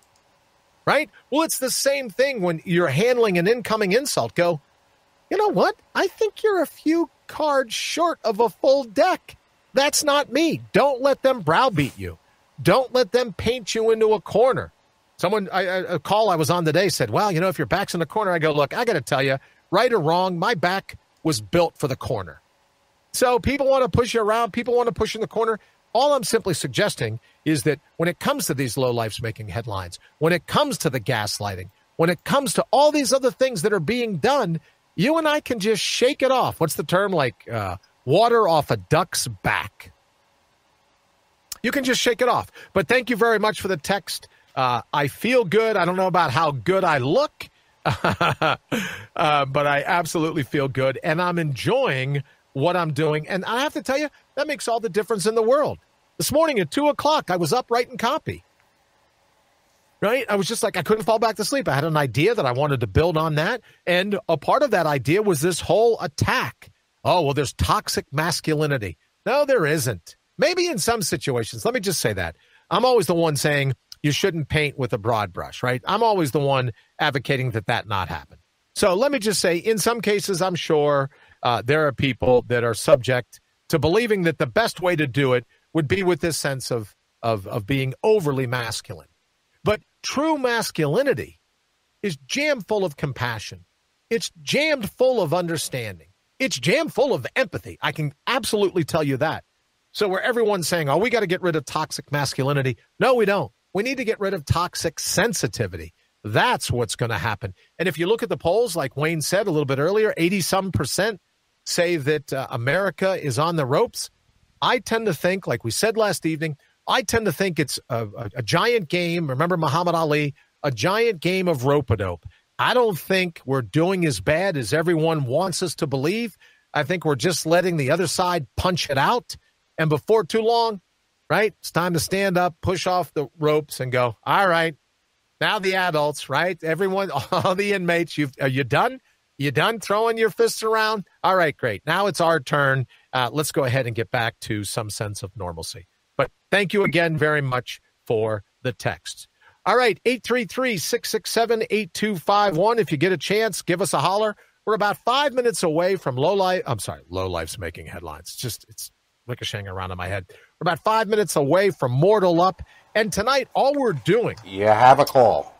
right? Well, it's the same thing when you're handling an incoming insult. Go, you know what? I think you're a few cards short of a full deck. That's not me. Don't let them browbeat you. Don't let them paint you into a corner. Someone, a call I was on today said, well, if your back's in the corner, I go, look, I got to tell you, right or wrong, my back was built for the corner. So people want to push you around. People want to push in the corner. All I'm simply suggesting is that when it comes to these lowlifes making headlines, when it comes to the gaslighting, when it comes to all these other things that are being done, you and I can just shake it off. What's the term? Like water off a duck's back. You can just shake it off. But thank you very much for the text. I feel good. I don't know about how good I look, but I absolutely feel good. And I'm enjoying what I'm doing. And I have to tell you, that makes all the difference in the world. This morning at 2 o'clock, I was up writing copy. Right? I was just like, I couldn't fall back to sleep. I had an idea that I wanted to build on that. And a part of that idea was this whole attack. Oh, well, there's toxic masculinity. No, there isn't. Maybe in some situations. Let me just say that. I'm always the one saying you shouldn't paint with a broad brush, right? I'm always the one advocating that not happen. So let me just say, in some cases, I'm sure there are people that are subject to believing that the best way to do it would be with this sense of being overly masculine. But true masculinity is jammed full of compassion. It's jammed full of understanding. It's jammed full of empathy. I can absolutely tell you that. So where everyone's saying, oh, we got to get rid of toxic masculinity. No, we don't. We need to get rid of toxic sensitivity. That's what's going to happen. And if you look at the polls, like Wayne said a little bit earlier, 80-some% say that America is on the ropes. I tend to think, like we said last evening, I tend to think it's a giant game. Remember Muhammad Ali? A giant game of rope-a-dope. I don't think we're doing as bad as everyone wants us to believe. I think we're just letting the other side punch it out. And before too long, right, it's time to stand up, push off the ropes, and go, all right, now the adults, right? Everyone, all the inmates, are you done? You done throwing your fists around? All right, great. Now it's our turn. Let's go ahead and get back to some sense of normalcy. But thank you again very much for the text. All right, 833-667-8251. If you get a chance, give us a holler. We're about 5 minutes away from lowlifes making headlines. It's ricocheting around in my head. We're about 5 minutes away from Mortal Up. And tonight, all we're doing. You have a call.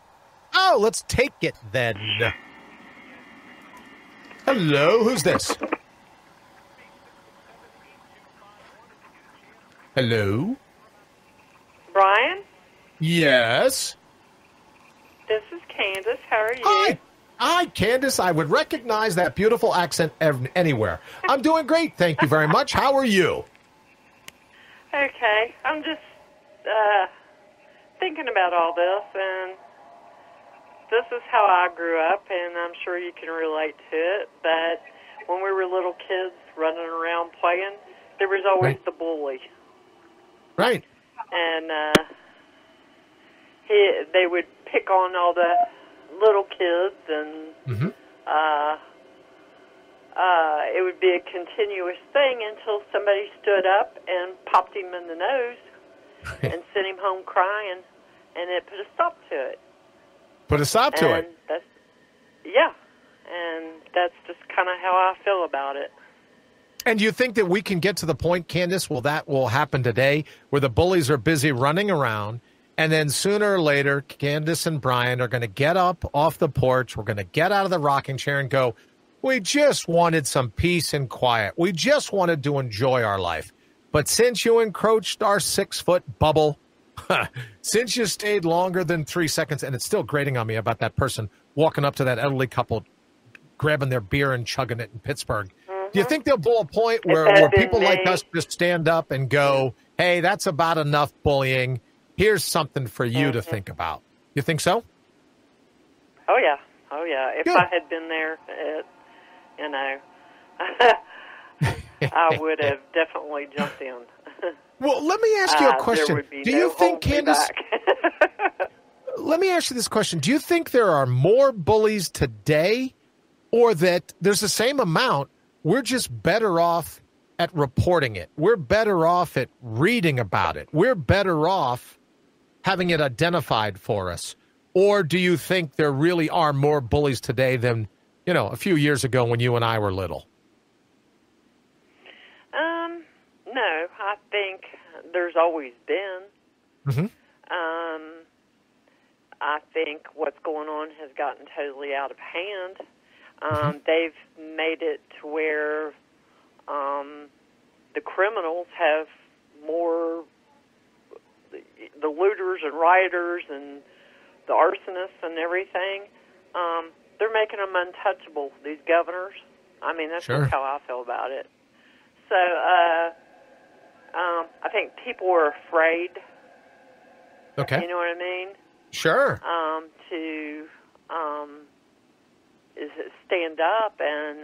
Oh, let's take it then. Hello, who's this? Hello? Brian? Yes? This is Candace. How are you? Hi, Candace. I would recognize that beautiful accent anywhere. I'm doing great, thank you very much. How are you? Okay. I'm just thinking about all this, and this is how I grew up, and I'm sure you can relate to it, but when we were little kids running around playing, there was always the bully. Right. And they would pick on all the little kids, and it would be a continuous thing until somebody stood up and popped him in the nose and sent him home crying, and it put a stop to it. Put a stop to it? Yeah, and that's just kind of how I feel about it. And do you think that we can get to the point, Candace, that will happen today, where the bullies are busy running around, and then sooner or later, Candace and Brian are going to get up off the porch, we're going to get out of the rocking chair and go, we just wanted some peace and quiet. We just wanted to enjoy our life. But since you encroached our 6-foot bubble, since you stayed longer than 3 seconds, and it's still grating on me about that person walking up to that elderly couple, grabbing their beer and chugging it in Pittsburgh. Do you think there'll be a point where people like us just stand up and go, hey, that's about enough bullying. Here's something for you to think about. You think so? Oh, yeah. Oh, yeah. If I had been there, I would have definitely jumped in. Well, let me ask you a question. Do you think, Candace, let me ask you this question. Do you think there are more bullies today, or that there's the same amount, we're just better off at reporting it? We're better off at reading about it. We're better off having it identified for us. Or do you think there really are more bullies today than, a few years ago when you and I were little? No, I think there's always been. Mm-hmm. I think what's going on has gotten totally out of hand. They've made it to where the criminals have more, the looters and rioters and the arsonists and everything. They're making them untouchable, these governors. I mean, that's just how I feel about it. So I think people are afraid. Okay. You know what I mean? Sure. To stand up, and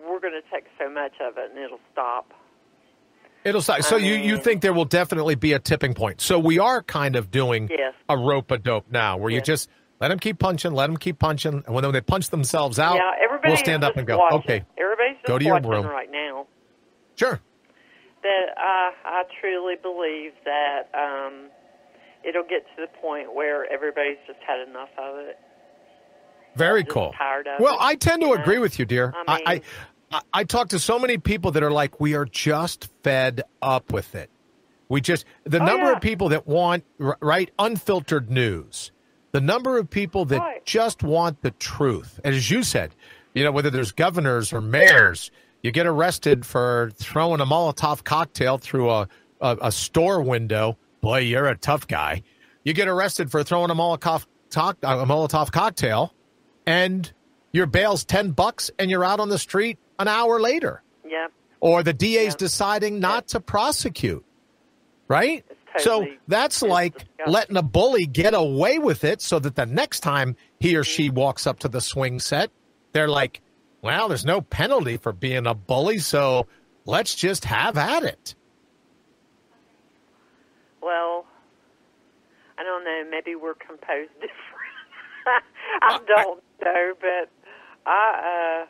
we're going to take so much of it, and it'll stop. It'll stop. So you think there will definitely be a tipping point. So we are kind of doing a rope-a-dope now, where you just let them keep punching, and when they punch themselves out, we'll stand up and go, okay, everybody's just go to your watching room right now. Sure. That I truly believe that it'll get to the point where everybody's just had enough of it. Very cool. Tired of well, it, I tend to agree with you, dear. I mean, I talk to so many people that are like, we are just fed up with it. The number of people that want, unfiltered news, the number of people that just want the truth. And as you said, whether there's governors or mayors, you get arrested for throwing a Molotov cocktail through a store window. Boy, you're a tough guy. You get arrested for throwing a Molotov cocktail, and your bail's $10, and you're out on the street an hour later. Yeah. Or the DA's deciding not to prosecute. Right? Totally, so that's like letting a bully get away with it, so that the next time he or she walks up to the swing set, they're like, well, there's no penalty for being a bully, so let's just have at it. Well, I don't know. Maybe we're composed different. I don't know, but I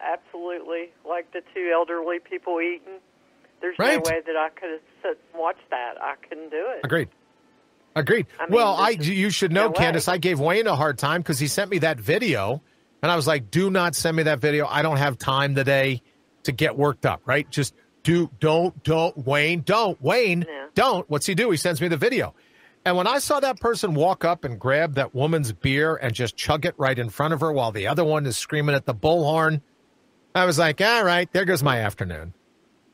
absolutely, like the two elderly people eating, there's no way that I could have sat and watched that. I couldn't do it. Agreed. I mean, You should know, Candace, I gave Wayne a hard time because he sent me that video, and I was like, do not send me that video. I don't have time today to get worked up, right? Just don't, Wayne, don't. What's he do? He sends me the video. And when I saw that person walk up and grab that woman's beer and just chug it right in front of her while the other one is screaming at the bullhorn, I was like, all right, there goes my afternoon.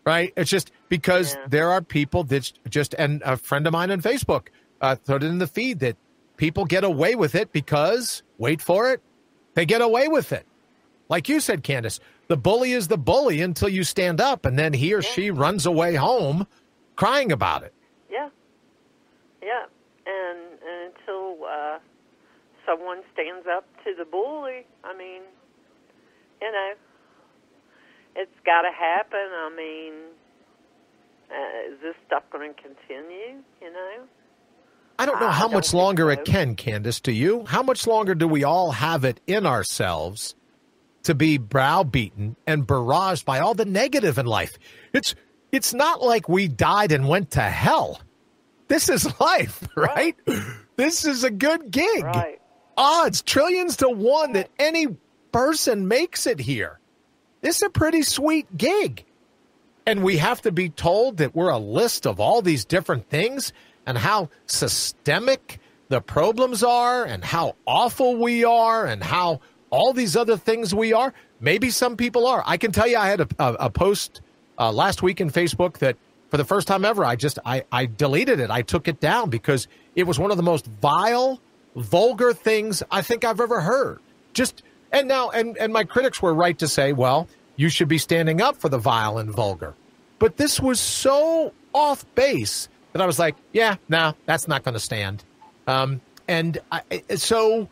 Right? It's just because there are people that just, and a friend of mine on Facebook threw it in the feed that people get away with it because, wait for it, they get away with it. Like you said, Candace, the bully is the bully until you stand up, and then he or she runs away home crying about it. Yeah. Yeah. And until someone stands up to the bully, I mean, you know, it's got to happen. I mean, is this stuff going to continue, you know? I don't know how much longer it can, Candace, do you? How much longer do we all have it in ourselves to be browbeaten and barraged by all the negative in life? It's not like we died and went to hell. This is life, right? This is a good gig. Right. Odds, trillions to one that any person makes it here. This is a pretty sweet gig. And we have to be told that we're a list of all these different things and how systemic the problems are and how awful we are and how all these other things we are. Maybe some people are. I can tell you I had a post last week in Facebook that for the first time ever, I deleted it. I took it down because it was one of the most vile, vulgar things I think I've ever heard. And my critics were right to say, well, you should be standing up for the vile and vulgar. But this was so off base that I was like, yeah, no, that's not going to stand. So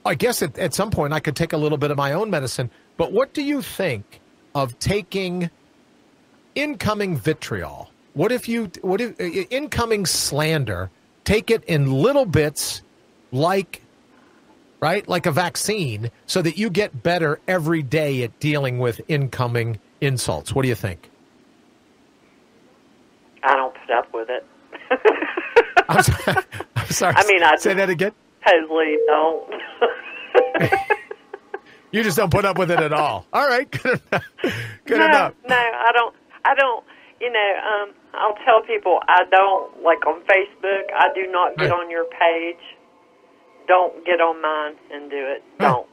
I guess at some point I could take a little bit of my own medicine. But what do you think of taking incoming vitriol? What if incoming slander, take it in little bits like a vaccine so that you get better every day at dealing with incoming insults? What do you think? I don't put up with it. I'm sorry. I mean, say that again? Totally don't. You just don't put up with it at all. All right. Good enough. No, I don't, you know, I'll tell people I don't, like on Facebook, I do not get on your page. Don't get on mine and do it. Don't.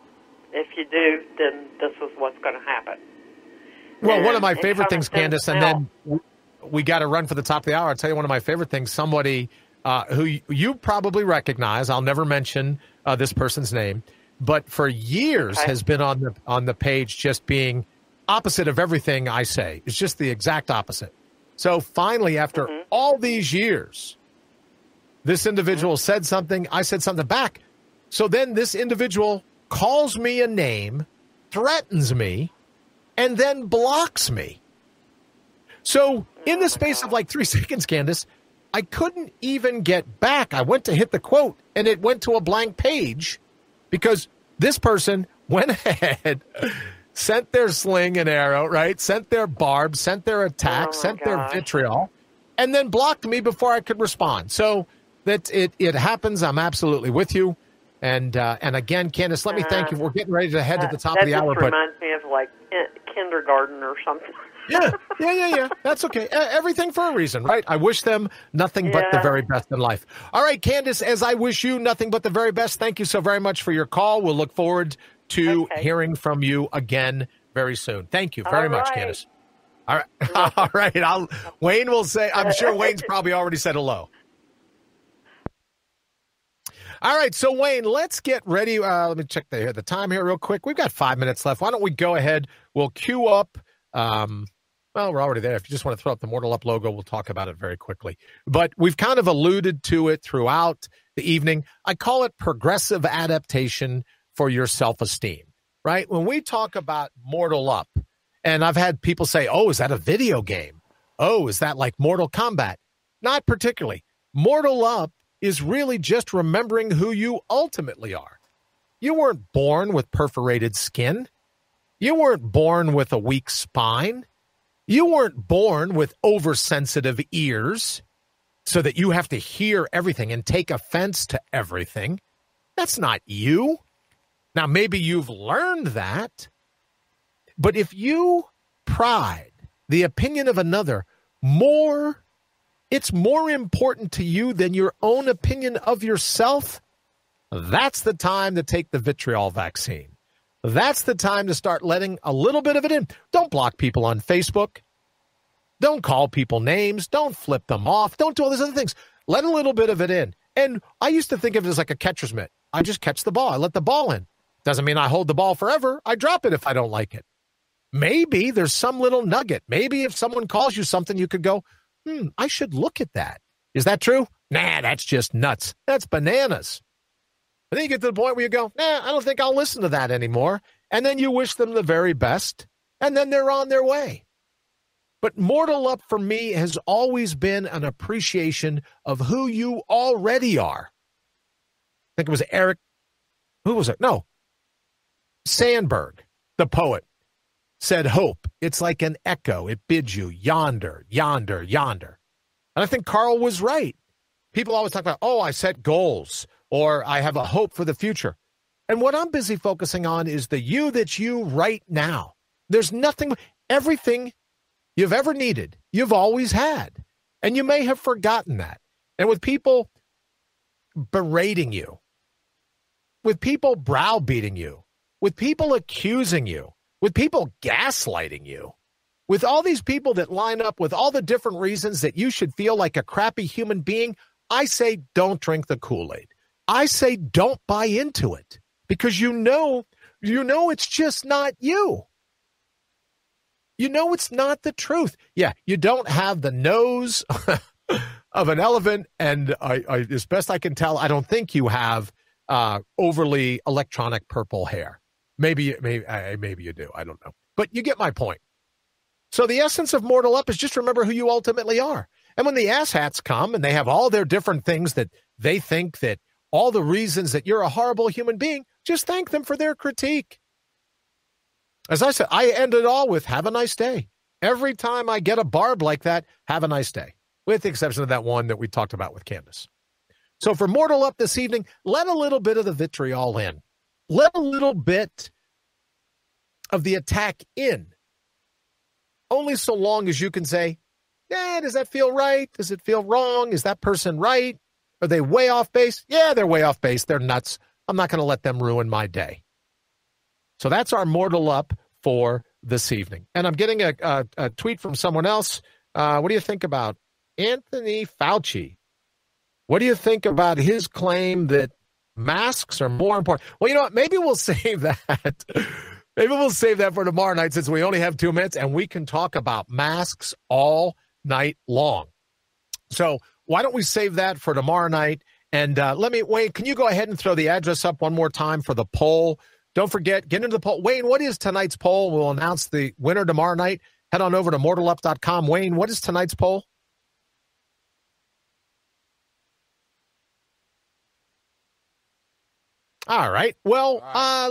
If you do, then this is what's going to happen. Well, one of my favorite things, Candace, and then we got to run for the top of the hour. I'll tell you one of my favorite things. Somebody who you probably recognize, I'll never mention this person's name, but for years has been on the page just being opposite of everything I say. It's just the exact opposite. So finally, after all these years, this individual said something, I said something back. So then this individual calls me a name, threatens me, and then blocks me. So in the space of like 3 seconds, Candace, I couldn't even get back. I went to hit the quote, and it went to a blank page because this person went ahead, sent their sling and arrow, right? Sent their barb, sent their attack, sent their vitriol, and then blocked me before I could respond. So that it happens. I'm absolutely with you. And again, Candace, let me thank you. We're getting ready to head to the top of the hour. That reminds me of like kindergarten or something. Yeah. That's okay. Everything for a reason, right? I wish them nothing but the very best in life. All right, Candace, as I wish you nothing but the very best, thank you so very much for your call. We'll look forward to hearing from you again very soon. Thank you very much, Candace. All right. All right. Wayne will say, I'm sure Wayne's probably already said hello. All right, so Wayne, let's get ready. Let me check the time here real quick. We've got 5 minutes left. Why don't we go ahead? We'll queue up. Well, we're already there. If you just want to throw up the Mortal Up logo, we'll talk about it very quickly. But we've kind of alluded to it throughout the evening. I call it progressive adaptation for your self-esteem, right? When we talk about Mortal Up, and I've had people say, oh, is that a video game? Oh, is that like Mortal Kombat? Not particularly. Mortal Up is really just remembering who you ultimately are. You weren't born with perforated skin. You weren't born with a weak spine. You weren't born with oversensitive ears so that you have to hear everything and take offense to everything. That's not you. Now, maybe you've learned that, but if you pride the opinion of another more it's more important to you than your own opinion of yourself, that's the time to take the vitriol vaccine. That's the time to start letting a little bit of it in. Don't block people on Facebook. Don't call people names. Don't flip them off. Don't do all these other things. Let a little bit of it in. And I used to think of it as like a catcher's mitt. I just catch the ball. I let the ball in. Doesn't mean I hold the ball forever. I drop it if I don't like it. Maybe there's some little nugget. Maybe if someone calls you something, you could go, I should look at that. Is that true? Nah, that's just nuts. That's bananas. And then you get to the point where you go, I don't think I'll listen to that anymore. And then you wish them the very best. And then they're on their way. But Mortal Up for me has always been an appreciation of who you already are. I think it was Eric. Who was it? No. Sandberg, the poet, said, hope, it's like an echo. It bids you yonder, yonder, yonder. And I think Carl was right. People always talk about, I set goals, or I have a hope for the future. And what I'm busy focusing on is the you that's you right now. There's everything you've ever needed, you've always had. And you may have forgotten that. And with people berating you, with people browbeating you, with people accusing you, with people gaslighting you, with all these people that line up with all the different reasons that you should feel like a crappy human being, I say don't drink the Kool-Aid. I say don't buy into it because you know it's just not you. You know it's not the truth. Yeah, you don't have the nose of an elephant, and I, as best I can tell, I don't think you have overly electronic purple hair. Maybe you do. I don't know. But you get my point. So the essence of Mortal Up is just remember who you ultimately are. And when the asshats come and they have all their different things that they think that all the reasons that you're a horrible human being, just thank them for their critique. As I said, I end it all with have a nice day. Every time I get a barb like that, have a nice day, with the exception of that one that we talked about with Candace. So for Mortal Up this evening, let a little bit of the vitriol in. Let a little bit of the attack in. Only so long as you can say, does that feel right? Does it feel wrong? Is that person right? Are they way off base? Yeah, they're way off base. They're nuts. I'm not going to let them ruin my day. So that's our Mortal Up for this evening. And I'm getting a tweet from someone else. What do you think about Anthony Fauci? What do you think about his claim that masks are more important? Well, you know what? Maybe we'll save that. Maybe we'll save that for tomorrow night since we only have 2 minutes, and we can talk about masks all night long. So why don't we save that for tomorrow night? And Wayne, can you go ahead and throw the address up one more time for the poll? Don't forget, get into the poll. Wayne, what is tonight's poll? We'll announce the winner tomorrow night. Head on over to mortalup.com. Wayne, what is tonight's poll? All right. Well,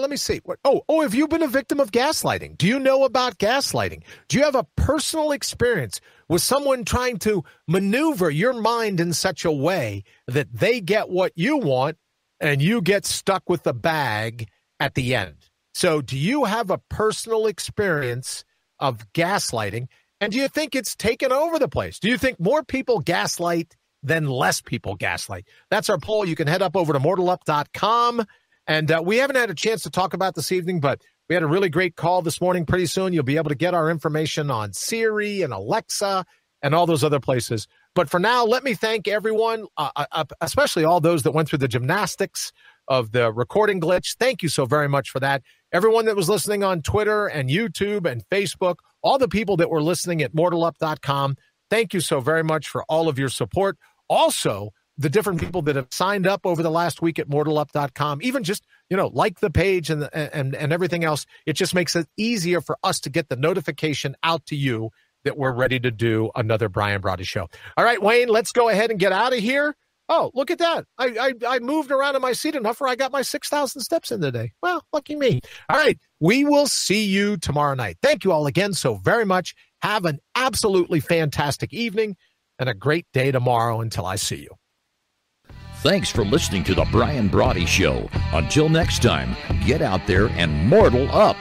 let me see. Have you been a victim of gaslighting? Do you know about gaslighting? Do you have a personal experience with someone trying to maneuver your mind in such a way that they get what you want and you get stuck with the bag at the end? So do you have a personal experience of gaslighting? And do you think it's taken over the place? Do you think more people gaslight than less people gaslight? That's our poll. You can head up over to mortalup.com. And we haven't had a chance to talk about this evening, but we had a really great call this morning. Pretty soon you'll be able to get our information on Siri and Alexa and all those other places. But for now, let me thank everyone, especially all those that went through the gymnastics of the recording glitch. Thank you so very much for that. Everyone that was listening on Twitter and YouTube and Facebook, all the people that were listening at mortalup.com, thank you so very much for all of your support. Also, the different people that have signed up over the last week at mortalup.com, even just, like the page and everything else, it just makes it easier for us to get the notification out to you that we're ready to do another Brian Brawdy show. All right, Wayne, let's go ahead and get out of here. Oh, look at that. I moved around in my seat enough where I got my 6,000 steps in today. Well, lucky me. All right, we will see you tomorrow night. Thank you all again so very much. Have an absolutely fantastic evening and a great day tomorrow until I see you. Thanks for listening to The Brian Brawdy Show. Until next time, get out there and mortal up.